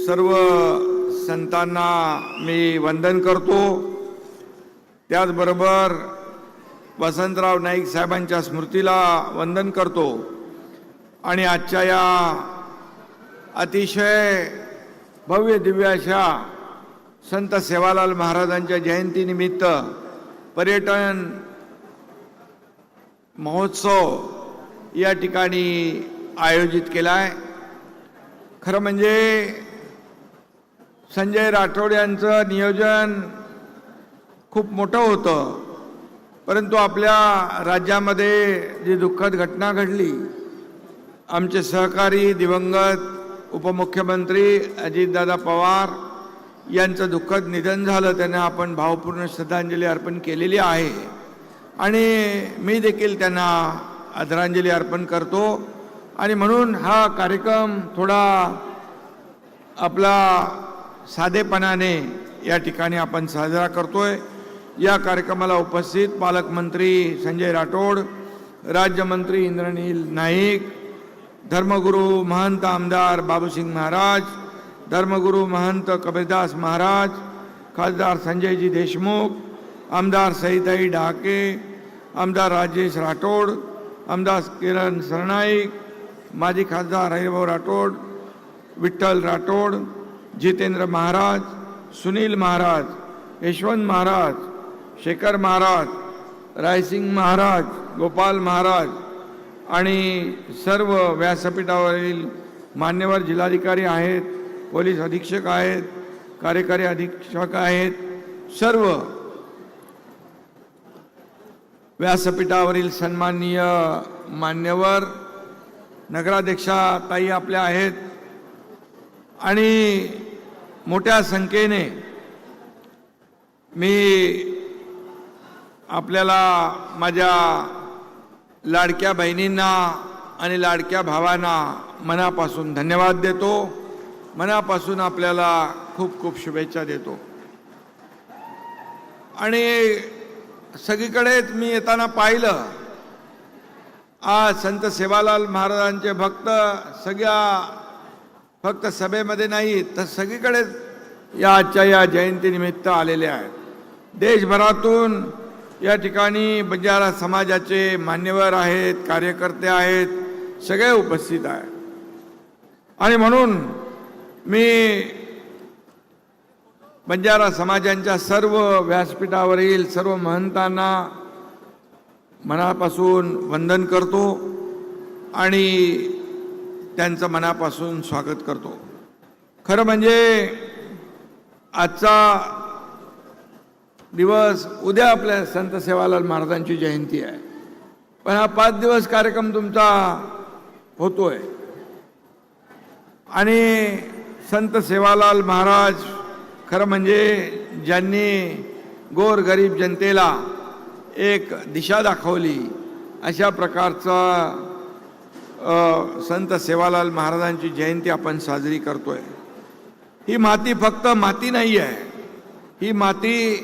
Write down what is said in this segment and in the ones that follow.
सर्व संतांना मी वंदन करतो। त्याचबरोबर वसंतराव नाईक साहेबांच्या स्मृतीला वंदन करतो आणि आजच्या या अतिशय भव्य दिव्य अशा संत सेवालाल महाराजांच्या जयंतीनिमित्त पर्यटन महोत्सव या ठिकाणी आयोजित केला आहे। खरं म्हणजे संजय राठोड यांचं नियोजन खूप मोठं होतं, परंतु आपल्या राज्यामध्ये जी दुःखद घटना घडली, आमचे सहकारी दिवंगत उपमुख्यमंत्री अजितदादा पवार यांचं दुःखद निधन झालं। त्यांना आपण भावपूर्ण श्रद्धांजली अर्पण केलेली आहे आणि मी देखील त्यांना आदरांजली अर्पण करतो। आणि म्हणून हा कार्यक्रम थोडा आपला साधेपणाने या ठिकाणी आपण साजरा करतोय। या कार्यक्रमाला उपस्थित पालकमंत्री संजय राठोड, राज्यमंत्री इंद्रनील नाईक, धर्मगुरू महंत आमदार बाबूसिंग महाराज, धर्मगुरू महंत कबीरदास महाराज, खासदार संजयजी देशमुख, आमदार सईताई ढाके, आमदार राजेश राठोड, आमदार किरण सरनाईक, माजी खासदार हरिभाऊ राठोड, विठ्ठल राठोड, जितेंद्र महाराज, सुनील महाराज, यशवंत महाराज, शेखर महाराज, रायसिंग महाराज, गोपाल महाराज आणि सर्व व्यासपीठावरील मान्यवर जिल्हाधिकारी आहेत, पोलीस अधीक्षक आहेत, कार्यकारी अधीक्षक आहेत, सर्व व्यासपीठावरील सन्माननीय मान्यवर, नगराध्यक्षा ताई आपल्या आहेत आणि मोठ्या संख्येने मी आपल्याला माझ्या लाडक्या बहिणींना आणि लाडक्या भावांना मनापासून धन्यवाद देतो, मनापासून आपल्याला खूप खूप शुभेच्छा देतो। आणि सगळीकडेच मी येताना पाहिलं, आज संत सेवालाल महाराजांचे भक्त फक्त सभेमध्ये नाही तर सगळीकडेच या आजच्या या जयंतीनिमित्त आलेले आहेत। देशभरातून या ठिकाणी बंजारा समाजाचे मान्यवर आहेत, कार्यकर्ते आहेत, सगळे उपस्थित आहेत। आणि म्हणून मी बंजारा समाजांच्या सर्व व्यासपीठावरील सर्व महंतांना मनापासून वंदन करतो आणि त्यांचं मनापासून स्वागत करतो। खरं म्हणजे आजचा दिवस, उद्या आपल्या संत सेवालाल महाराजांची जयंती आहे, पण हा 5 दिवस कार्यक्रम तुमचा होतोय आणि संत सेवालाल महाराज खरं म्हणजे ज्यांनी गोरगरीब जनतेला एक दिशा दाखवली, अशा प्रकारचा संत सेवालाल महाराजांची जयंती आपण साजरी करतोय। ही माती फक्त माती नाही आहे, ही माती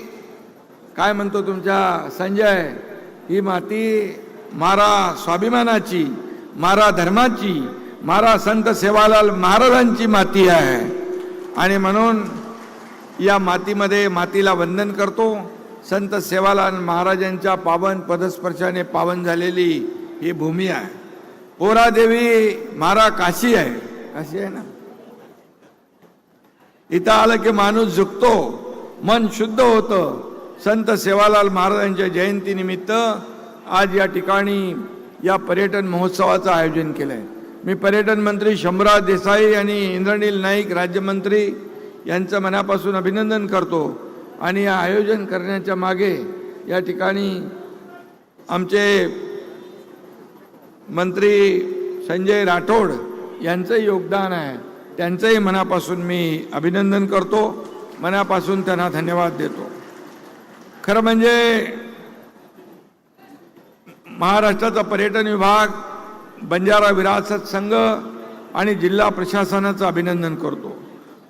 काय म्हणतो तुमचा संजय, ही माती मारा स्वाभिमानाची, मारा धर्माची, मारा संत सेवालाल महाराजांची माती आहे। आणि म्हणून या मातीमध्ये मातीला वंदन करतो। संत सेवालाल महाराजांच्या पावन पदस्पर्शाने पावन झालेली ही भूमी आहे। पोरादेवी मारा काशी आहे, काशी आहे ना, इथं आलं की माणूस झुकतो, मन शुद्ध होतं। संत सेवालाल महाराजांच्या जयंतीनिमित्त आज या ठिकाणी या पर्यटन महोत्सवाचं आयोजन केलं आहे। मी पर्यटन मंत्री शंभूराज देसाई आणि इंद्रनील नाईक राज्यमंत्री यांचं मनापासून अभिनंदन करतो। आणि या आयोजन करण्याच्या मागे या ठिकाणी आमचे मंत्री संजय राठोड यांचं योगदान आहे, त्यांचंही मनापासून मी अभिनंदन करतो, मनापासून त्यांना धन्यवाद देतो। खरं म्हणजे महाराष्ट्राचा पर्यटन विभाग, बंजारा विरासत संघ आणि जिल्हा प्रशासनाचं अभिनंदन करतो।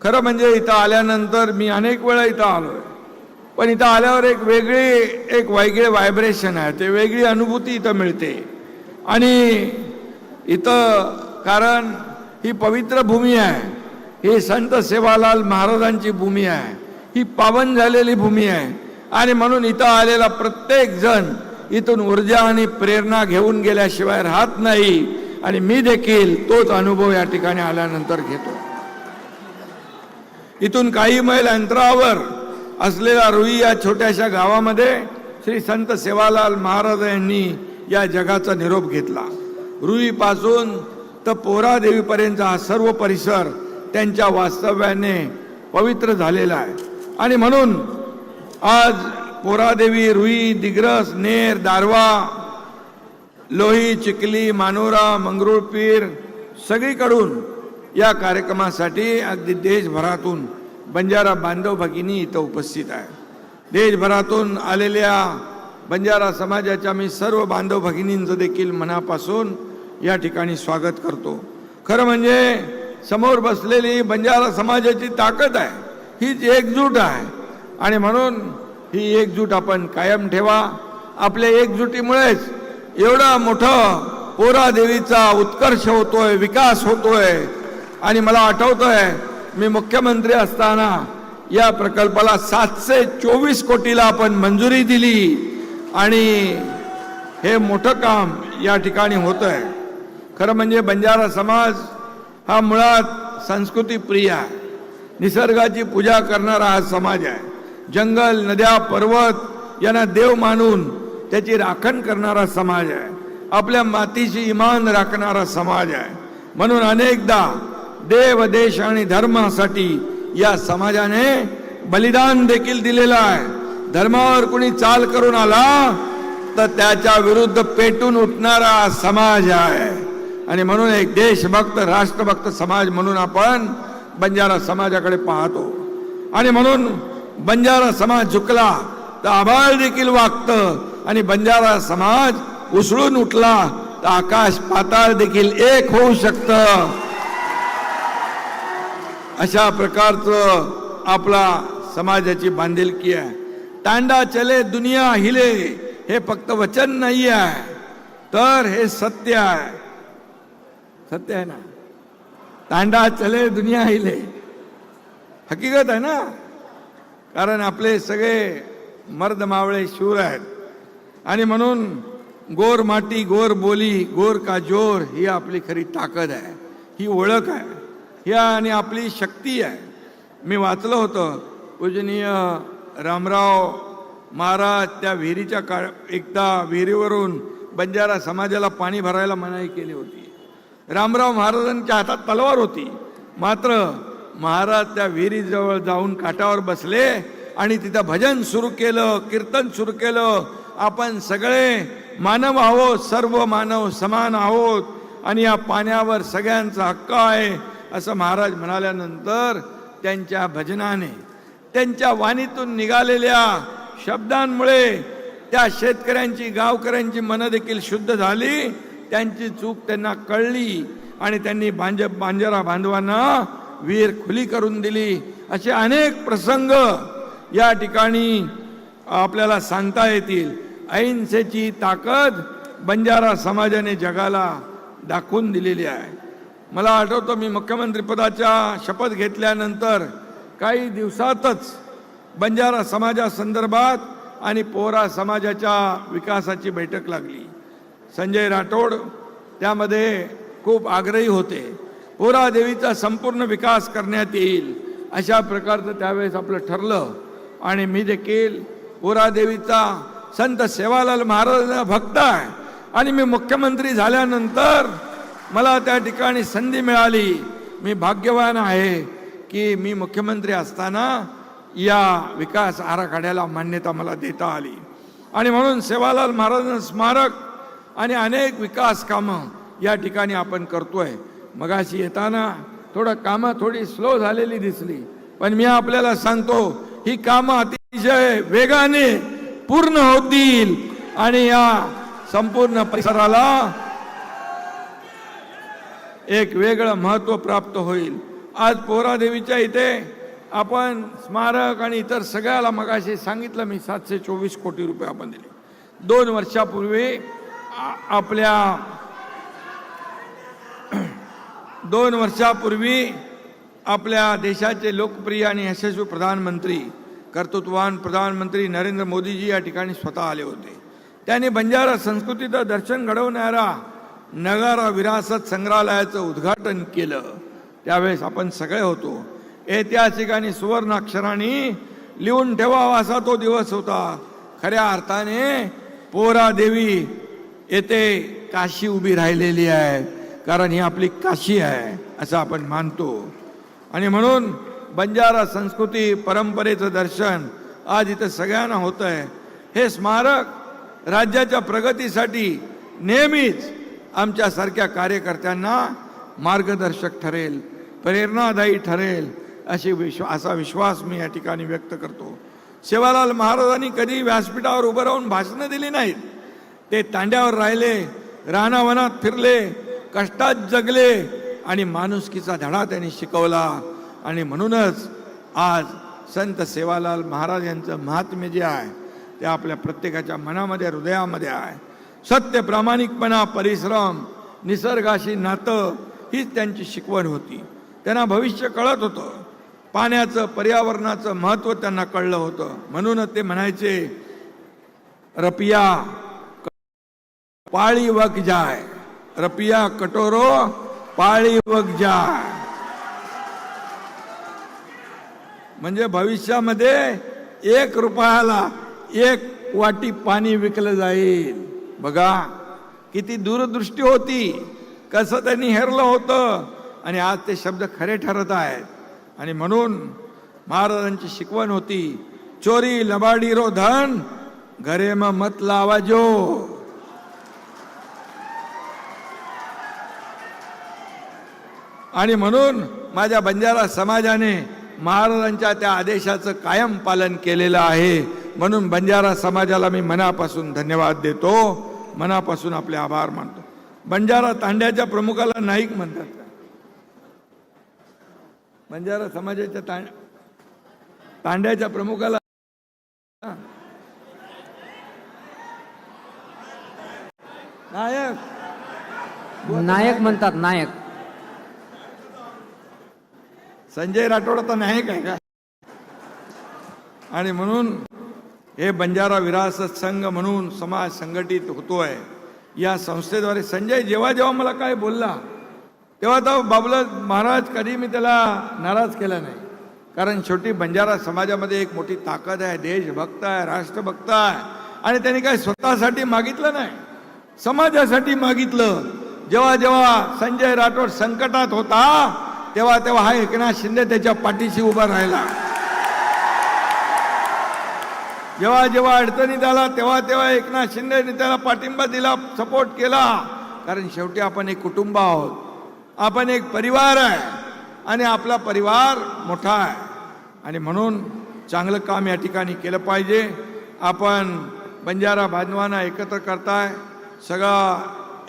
खरं म्हणजे इथं आल्यानंतर मी अनेक वेळा इथं आलोय, पण इथं आल्यावर एक वेगळे व्हायब्रेशन आहे, ते वेगळी अनुभूती इथं मिळते। आणि इथं कारण ही पवित्र भूमी आहे ही संत सेवालाल महाराजांची भूमी आहे, ही पावन झालेली भूमी आहे. आणि म्हणून इथं आलेला प्रत्येक जण इथून ऊर्जा आणि प्रेरणा घेऊन गेल्याशिवाय राहत नाही. आणि मी देखील तोच अनुभव या ठिकाणी आल्यानंतर घेतो. इथून काही मैल अंतरावर असलेल्या रुई या छोट्याशा गावामध्ये श्री संत सेवालाल महाराज यांनी या जगाचा निरोप घेतला. रुईपासून तर पोहरादेवीपर्यंत हा सर्व परिसर त्यांच्या वास्तव्याने पवित्र झालेला आहे. आणि म्हणून आज पोहरादेवी, रुई, दिग्रस, नेर, दारवा, लोही, चिखली, मानोरा, मंगरुळपीर सगळीकडून या कार्यक्रमासाठी अगदी देशभरातून बंजारा बांधव भगिनी इथं उपस्थित आहे. देशभरातून आलेल्या बंजारा समाजाच्या मी सर्व बांधव भगिनींचं देखील मनापासून या ठिकाणी स्वागत करतो. खरं म्हणजे समोर बसलेली बंजारा समाजाची ताकद आहे, हीच एकजूट आहे. आणि म्हणून ही एकजूट आपण कायम ठेवा. आपल्या एकजुटीमुळेच एवढा मोठा पोहरादेवीचा उत्कर्ष होतोय, विकास होतोय. आणि मला आठवतंय मी मुख्यमंत्री असताना या प्रकल्पाला 724 कोटीला आपण मंजुरी दिली आणि हे मोठं काम या ठिकाणी होतंय. खरं म्हणजे बंजारा समाज हा मुळात संस्कृती प्रिय आहे, निसर्गाची पूजा करणारा हा समाज आहे. जंगल, नद्या, पर्वत यांना देव मानून त्याची राखण करणारा समाज आहे. आपल्या मातीची इमान राखणारा समाज आहे. म्हणून अनेकदा देव, देश आणि धर्मासाठी या समाजाने बलिदान देखील दिलेलं आहे. धर्मावर कुणी चाल करून आला तर त्याच्या विरुद्ध पेटून उठणारा समाज आहे. आणि म्हणून एक देशभक्त, राष्ट्रभक्त समाज म्हणून आपण बंजारा समाजाकडे पाहतो. आणि म्हणून बंजारा समाज झुकला तर आभाळ देखील वागतं. आणि बंजारा समाज उसळून उठला तर आकाश पाताळ देखील एक होऊ शकतं. अशा प्रकारचं आपला समाजाची बांधिलकी आहे. तांडा चले दुनिया हिले हे फक्त वचन नाही आहे, तर हे सत्य आहे. सत्य आहे ना. तांडा चले दुनिया हिले हकीकत आहे ना. कारण आपले सगळे मर्द मावळे शूर आहेत. आणि म्हणून गोर माटी, गोर बोली, गोर का जोर ही आपली खरी ताकद आहे, ही ओळख आहे, ही आणि आपली शक्ती आहे. मी वाचलं होतं पूजनीय रामराव महाराज त्या विहिरीच्या एकदा विहिरीवरून बंजारा समाजाला पाणी भरायला मनाई केली होती. रामराव महाराजांच्या हातात तलवार होती, मात्र महाराज त्या विहिरीजवळ जाऊन काठावर बसले आणि तिथं भजन सुरू केलं, कीर्तन सुरू केलं. आपण सगळे मानव आहोत, सर्व मानव समान आहोत आणि या पाण्यावर सगळ्यांचा हक्क आहे असं महाराज म्हणाल्यानंतर त्यांच्या भजनाने, त्यांच्या वाणीतून निघालेल्या शब्दांमुळे त्या शेतकऱ्यांची, गावकऱ्यांची मनं देखील शुद्ध झाली. त्यांची चूक त्यांना कळली आणि त्यांनी बंजारा बांधवांना विहीर खुली करून दिली. असे अनेक प्रसंग या ठिकाणी आपल्याला सांगता येतील. अहिंसेची ताकद बंजारा समाजाने जगाला दाखवून दिलेली आहे. मला आठवतं मी मुख्यमंत्री पदाच्या शपथ घेतल्यानंतर काही दिवसातच बंजारा समाजासंदर्भात आणि पोहरा समाजाच्या विकासाची बैठक लागली. संजय राठोड त्यामध्ये खूप आग्रही होते. पोहरादेवीचा संपूर्ण विकास करण्यात येईल अशा प्रकारचं त्यावेळेस आपलं ठरलं. आणि मी देखील पोहरादेवीचा संत सेवालाल महाराजांचा भक्त आहे. आणि मी मुख्यमंत्री झाल्यानंतर मला त्या ठिकाणी संधी मिळाली. मी भाग्यवान आहे की मी मुख्यमंत्री असताना या विकास आराखड्याला मान्यता मला देता आली. आणि म्हणून सेवालाल महाराजांचं स्मारक आणि अनेक विकास कामं या ठिकाणी आपण करतोय. मगाशी येताना कामं थोडी स्लो झालेली दिसली, पण मी आपल्याला सांगतो ही कामं अतिशय वेगाने पूर्ण होतील आणि या संपूर्ण परिसराला एक वेगळं महत्त्व प्राप्त होईल. आज पोहरादेवीच्या इथे आपण स्मारक आणि इतर सगळ्याला मगाशी सांगितलं मी 724 कोटी रुपये आपण दिले. 2 वर्षापूर्वी आपल्या 2 वर्षापूर्वी आपल्या देशाचे लोकप्रिय आणि यशस्वी प्रधानमंत्री, कर्तृत्ववान प्रधानमंत्री नरेंद्र मोदीजी या ठिकाणी स्वतः आले होते. त्यांनी बंजारा संस्कृतीचं दर्शन घडवणारा नगारा विरासत संग्रहालयाचं उद्घाटन केलं. त्यावेळेस आपण सगळे होतो. ऐतिहासिक आणि सुवर्ण अक्षरांनी लिहून ठेवावा असा तो दिवस होता. खऱ्या अर्थाने पोरा देवी येथे काशी उभी राहिलेली आहे, कारण ही आपली काशी आहे असं आपण मानतो. आणि म्हणून बंजारा संस्कृती परंपरेचं दर्शन आज इथं सगळ्यांना होत आहे. हे स्मारक राज्याच्या प्रगतीसाठी नेहमीच आमच्यासारख्या कार्यकर्त्यांना मार्गदर्शक ठरेल, प्रेरणादायी ठरेल असा विश्वास मी या ठिकाणी व्यक्त करतो. सेवालाल महाराजांनी कधी व्यासपीठावर उभं राहून भाषणं दिली नाहीत. ते तांड्यावर राहिले, रानावनात फिरले, कष्टात जगले आणि माणुसकीचा धडा त्यांनी शिकवला. आणि म्हणूनच आज संत सेवालाल महाराज यांचं महात्म्य जे आहे ते आपल्या प्रत्येकाच्या मनामध्ये, हृदयामध्ये आहे. सत्य, प्रामाणिकपणा, परिश्रम, निसर्गाशी नातं हीच त्यांची शिकवण होती. त्यांना भविष्य कळत होतं. पाण्याचं, पर्यावरणाचं महत्त्व त्यांना कळलं होतं. म्हणूनच ते म्हणायचे, रपिया पाळी वग जाय, रपिया कटोरो पाळी वग जाय. म्हणजे भविष्यामध्ये 1 रुपयाला 1 वाटी पाणी विकलं जाईल. बघा किती दूरदृष्टी होती, कसं त्यांनी हेरलं होतं. आणि आज ते शब्द खरे ठरत आहेत. आणि म्हणून महाराजांची शिकवण होती, चोरी लबाडी रो धन घरे मत लावाजो. आणि म्हणून माझ्या बंजारा समाजाने महाराजांच्या त्या आदेशाचं कायम पालन केलेलं आहे. म्हणून बंजारा समाजाला मी मनापासून धन्यवाद देतो, मनापासून आपले आभार मानतो. बंजारा तांड्याच्या प्रमुखाला नाईक म्हणतात. बंजारा समाजाच्या तांड्याच्या प्रमुखाला नायक नायक म्हणतात. नायक संजय राठोड आता नायक आहे का? आणि म्हणून हे बंजारा विरासत संघ म्हणून समाज संघटित होतोय. या संस्थेद्वारे संजय जेव्हा जेव्हा मला काय बोलला तेव्हा तर बाबूलाल महाराज कधी मी त्याला नाराज केला नाही. कारण शेवटी बंजारा समाजामध्ये एक मोठी ताकद आहे, देशभक्त आहे, राष्ट्रभक्त आहे. आणि त्यांनी काही स्वतःसाठी मागितलं नाही, समाजासाठी मागितलं. जेव्हा जेव्हा संजय राठोड संकटात होता तेव्हा तेव्हा हा एकनाथ शिंदे त्याच्या पाठीशी उभा राहिला. जेव्हा जेव्हा अडचणीत आला तेव्हा तेव्हा एकनाथ शिंदेने त्याला पाठिंबा दिला, सपोर्ट केला. कारण शेवटी आपण एक कुटुंब आहोत, आपण एक परिवार आहे आणि आपला परिवार मोठा आहे. आणि म्हणून चांगलं काम या ठिकाणी केलं पाहिजे. आपण बंजारा बांधवांना एकत्र करताय. सगळा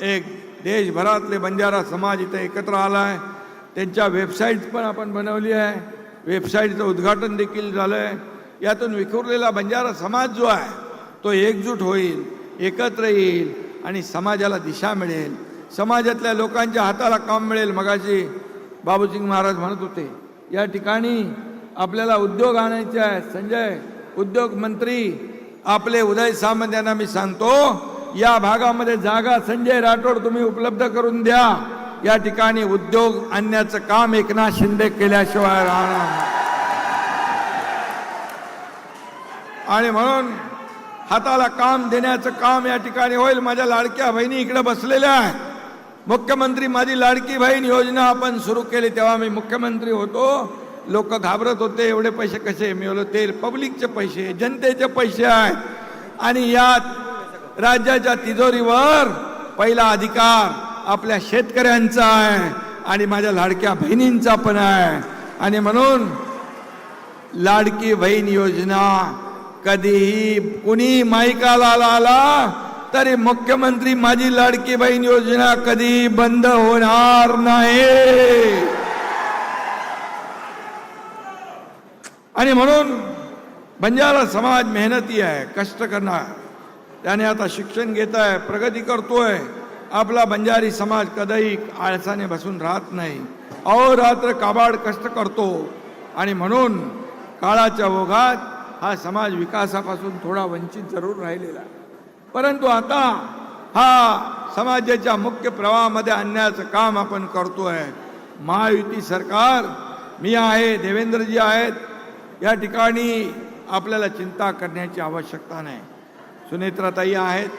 एक देशभरातले बंजारा समाज इथे एकत्र आला आहे. त्यांच्या वेबसाईट पण आपण बनवली आहे. वेबसाईटचं उद्घाटन देखील झालं आहे. यातून विखुरलेला बंजारा समाज जो आहे तो एकजूट होईल, एकत्र येईल आणि समाजाला दिशा मिळेल, समाजातल्या लोकांच्या हाताला काम मिळेल. मगाशी बाबूसिंग महाराज म्हणत होते या ठिकाणी आपल्याला उद्योग आणायचे आहेत. संजय उद्योग मंत्री आपले उदय सामंत यांना मी सांगतो, या भागामध्ये जागा संजय राठोड तुम्ही उपलब्ध करून द्या. या ठिकाणी उद्योग आणण्याचं काम एकनाथ शिंदे केल्याशिवाय राहणार. आणि म्हणून हाताला काम देण्याचं काम या ठिकाणी होईल. माझ्या लाडक्या बहिणी इकडे बसलेल्या आहेत. मुख्यमंत्री माझी लाडकी बहीण योजना आपण सुरू केली तेव्हा मी मुख्यमंत्री होतो. लोक घाबरत होते, एवढे पैसे कसे मिळवले? ते पब्लिकचे पैसे, जनतेचे पैसे आहेत. आणि यात राज्याच्या तिजोरीवर पहिला अधिकार आपल्या शेतकऱ्यांचा आहे आणि माझ्या लाडक्या बहिणींचा पण आहे. आणि म्हणून लाडकी बहीण योजना कधीही कुणी माईकाला आला तरी मुख्यमंत्री माझी लाडकी बहीण योजना कधी बंद होणार नाही. आणि म्हणून बंजारा समाज मेहनती आहे, कष्ट करणार. त्याने आता शिक्षण घेत आहे, प्रगती करतोय. आपला बंजारी समाज कधीही आळसाने बसून राहत नाही, अहोरात्र काबाड कष्ट करतो आणि म्हणून काळाच्या ओघात हा समाज विकासापासून थोडा वंचित जरूर राहिलेला आहे. परंतु आता हा समाजाच्या मुख्य प्रवाहामध्ये आणण्याचं काम आपण करतोय. महायुती सरकार, मी आहे, देवेंद्रजी आहेत, या ठिकाणी आपल्याला चिंता करण्याची आवश्यकता नाही. सुनेत्राताई आहेत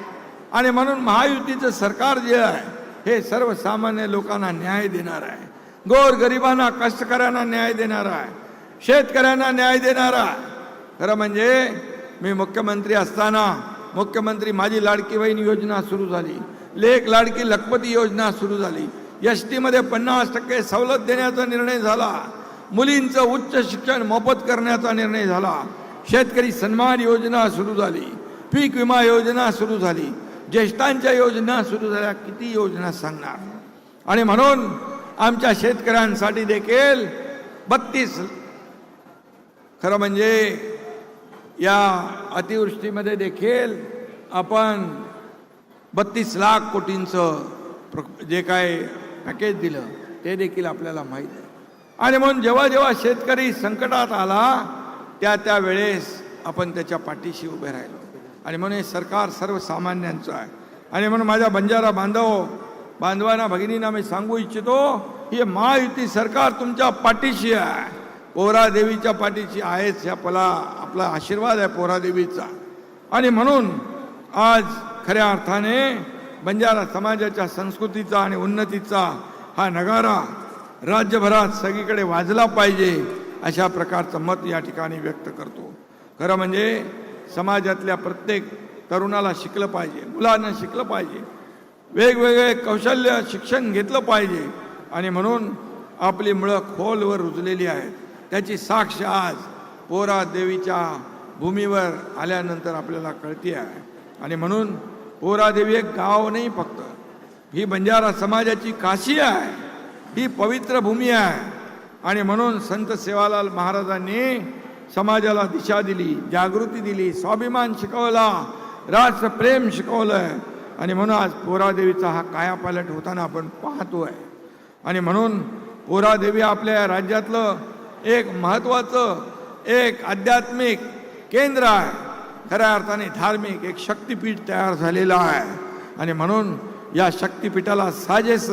आणि म्हणून महायुतीचं सरकार जे आहे हे सर्वसामान्य लोकांना न्याय देणार आहे, गोरगरिबांना, कष्टकऱ्यांना न्याय देणार आहे, शेतकऱ्यांना न्याय देणार आहे. खरं म्हणजे मी मुख्यमंत्री असताना मुख्यमंत्री माझी लाडकी बहीण योजना सुरू झाली, लेक लाडकी लखपती योजना सुरू झाली, एसटी मध्ये 50% सवलत देण्याचा निर्णय झाला, मुलींचं उच्च शिक्षण मोफत करण्याचा निर्णय झाला, शेतकरी सन्मान योजना सुरू झाली, पीक विमा योजना सुरू झाली, ज्येष्ठांच्या योजना सुरू झाल्या. किती योजना सांगणार. आणि म्हणून आमच्या शेतकऱ्यांसाठी देखील 32, खरं म्हणजे या अतिवृष्टीमध्ये देखील आपण 32 लाख कोटींचं जे काय पॅकेज दिलं ते देखील आपल्याला माहीत आहे. आणि म्हणून जेव्हा जेव्हा शेतकरी संकटात आला त्या वेळेस आपण त्याच्या पाठीशी उभे राहिलो. आणि म्हणून हे सरकार सर्वसामान्यांचं आहे. आणि म्हणून माझ्या बंजारा बांधवांना, भगिनींना मी सांगू इच्छितो, हे महायुती सरकार तुमच्या पाठीशी आहे, पोहरादेवीच्या पाठीशी आहेच. आपला आशीर्वाद आहे पोहरादेवीचा. आणि म्हणून आज खऱ्या अर्थाने बंजारा समाजाच्या संस्कृतीचा आणि उन्नतीचा हा नगारा राज्यभरात सगळीकडे वाजला पाहिजे, अशा प्रकारचं मत या ठिकाणी व्यक्त करतो. खरं म्हणजे समाजातल्या प्रत्येक तरुणाला शिकलं पाहिजे, मुलांना शिकलं पाहिजे, वेगवेगळे कौशल्य शिक्षण घेतलं पाहिजे. आणि म्हणून आपली मुळं खोलवर रुजलेली आहेत. त्याची साक्ष आज पोहरादेवीच्या भूमीवर आल्यानंतर आपल्याला कळते आहे. आणि म्हणून पोहरादेवी एक गाव नाही फक्त, ही बंजारा समाजाची काशी आहे, ही पवित्र भूमी आहे. आणि म्हणून संत सेवालाल महाराजांनी समाजाला दिशा दिली, जागृती दिली, स्वाभिमान शिकवला, राष्ट्रप्रेम शिकवलंय. आणि म्हणून आज पोहरादेवीचा हा कायापालट होताना आपण पाहतोय. आणि म्हणून पोहरादेवी आपल्या या राज्यातलं एक महत्त्वाचं एक आध्यात्मिक केंद्र आहे, खऱ्या अर्थाने धार्मिक एक शक्तिपीठ तयार झालेलं आहे. आणि म्हणून या शक्तिपीठाला साजेस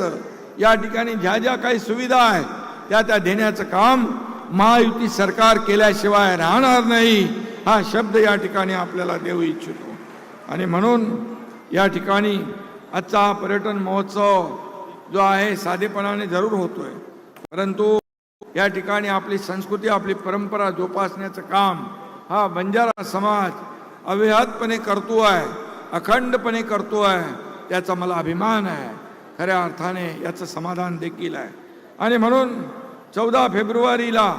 या ठिकाणी ज्या ज्या काही सुविधा आहेत त्या देण्याचं काम महायुती सरकार केल्याशिवाय राहणार नाही, हा शब्द या ठिकाणी आपल्याला देऊ इच्छितो. आणि म्हणून या ठिकाणी आजचा हा पर्यटन महोत्सव जो आहे साधेपणाने जरूर होतोय, परंतु या ठिकाणी आपली संस्कृती, आपली परंपरा जोपासण्याचं काम हा बंजारा समाज अव्याहतपणे करतो आहे, अखंडपणे करतो आहे. त्याचा मला अभिमान आहे, खऱ्या अर्थाने याचं समाधान देखील आहे. आणि म्हणून 14 फेब्रुवारीला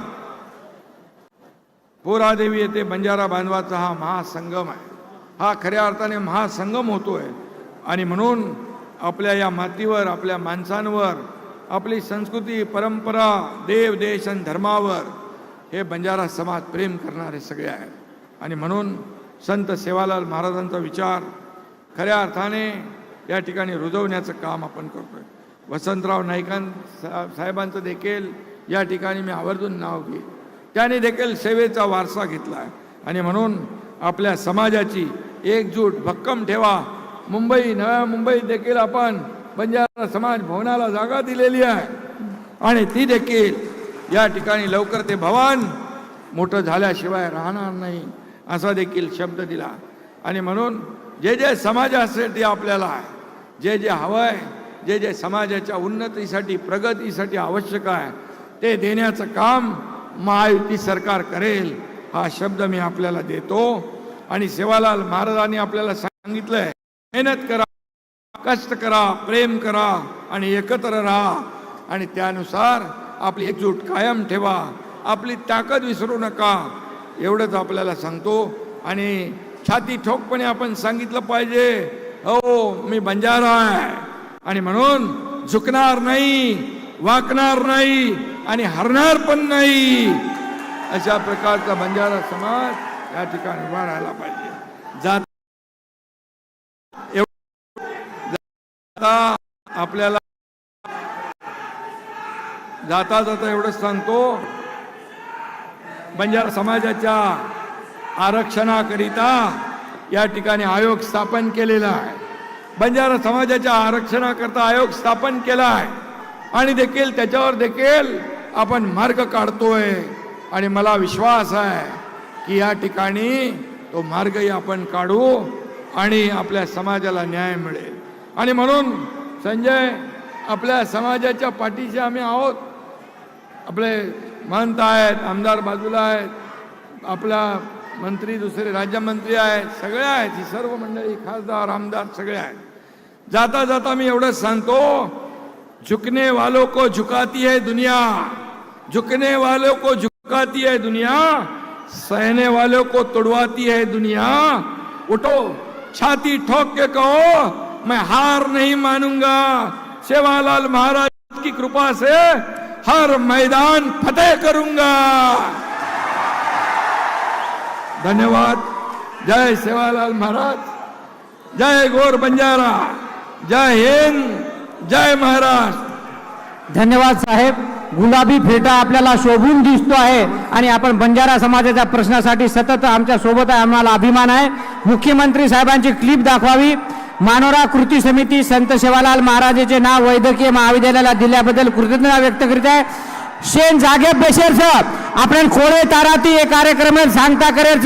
पोहरादेवी येथे बंजारा बांधवाचा हा महासंगम आहे, हा खऱ्या अर्थाने महासंगम होतोय. आणि म्हणून आपल्या या मातीवर, आपल्या माणसांवर, आपली संस्कृती, परंपरा, देव, देश आणि धर्मावर हे बंजारा समाज प्रेम करणारे सगळे आहेत. आणि म्हणून संत सेवालाल महाराजांचा विचार खऱ्या अर्थाने या ठिकाणी रुजवण्याचं काम आपण करतोय. वसंतराव साहेबांचं देखील या ठिकाणी मी आवर्जून नाव घेईन. त्याने देखील सेवेचा वारसा घेतला आहे. आणि म्हणून आपल्या समाजाची एकजूट भक्कम ठेवा. नव्या मुंबईत देखील आपण बंजारा समाज भवनाला जागा दिलेली आहे आणि ती देखील या ठिकाणी लवकर ते भवन मोठं झाल्याशिवाय राहणार नाही, असा देखील शब्द दिला. आणि म्हणून जे जे समाजासाठी आपल्याला आहे, जे जे हवं आहे, जे जे समाजाच्या उन्नतीसाठी, प्रगतीसाठी आवश्यक आहे, ते देण्याचं काम महायुती सरकार करेल, हा शब्द मी आपल्याला देतो. आणि सेवालाल महाराजांनी आपल्याला सांगितलंय, मेहनत करा, कष्ट करा, प्रेम करा आणि एकत्र राहा. आणि त्यानुसार आपली एकजूट कायम ठेवा, आपली ताकद विसरू नका, एवढंच आपल्याला सांगतो. आणि छाती ठोकपणे आपण सांगितलं पाहिजे, हो मी बंजारा आहे आणि म्हणून झुकणार नाही, वाकणार नाही आणि हरणार पण नाही, अशा प्रकारचा बंजारा समाज या ठिकाणी उभा राहायला पाहिजे. आता आपल्याला जाता जाता एवढंच सांगतो, बंजारा समाजाच्या आरक्षणाकरिता या ठिकाणी आयोग स्थापन केलेला आहे. बंजारा समाजाच्या आरक्षणाकरता आयोग स्थापन केला आहे आणि देखील त्याच्यावर देखील आपण मार्ग काढतोय आणि मला विश्वास आहे की या ठिकाणी तो मार्गही आपण काढू आणि आपल्या समाजाला न्याय मिळेल. आणि म्हणून संजय, आपल्या समाजाच्या पाठीशी आम्ही आहोत. आपले महंत आहेत, आमदार बाजूला आहेत, आपला मंत्री दुसरे राज्यमंत्री आहेत, सगळे आहेत, ही सर्व मंडळी, खासदार आमदार सगळे आहेत. जाता जाता मी एवढंच सांगतो, झुकने वालों को झुकाती है दुनिया, झुकने वालों को झुकाती है दुनिया, सहने वालों को तोड़वाती है दुनिया. उठो, छाती ठोक के कहो मैं हार नहीं मानूंगा. सेवालाल महाराज की कृपा से हर मैदान फतेह करूंगा. धन्यवाद. जय सेवालाल महाराज, जय गौर बंजारा, जय हिंद, जय महाराष्ट्र. धन्यवाद साहेब. गुलाबी फेटा आपल्याला शोभून दिसतो आहे आणि आपण बंजारा समाजाच्या प्रश्नासाठी सतत आमच्या सोबत आहे, आम्हाला अभिमान आहे. मुख्यमंत्री साहेबांची क्लिप दाखवावी. मानोरा कृती समिती संत सेवालाल महाराजांचे नाव वैद्यकीय महाविद्यालयाला दिल्याबद्दल कृतज्ञता व्यक्त करीत आहे. शेन जागे बेशेर आपण खोळे ताराती हे कार्यक्रम सांगता करेल.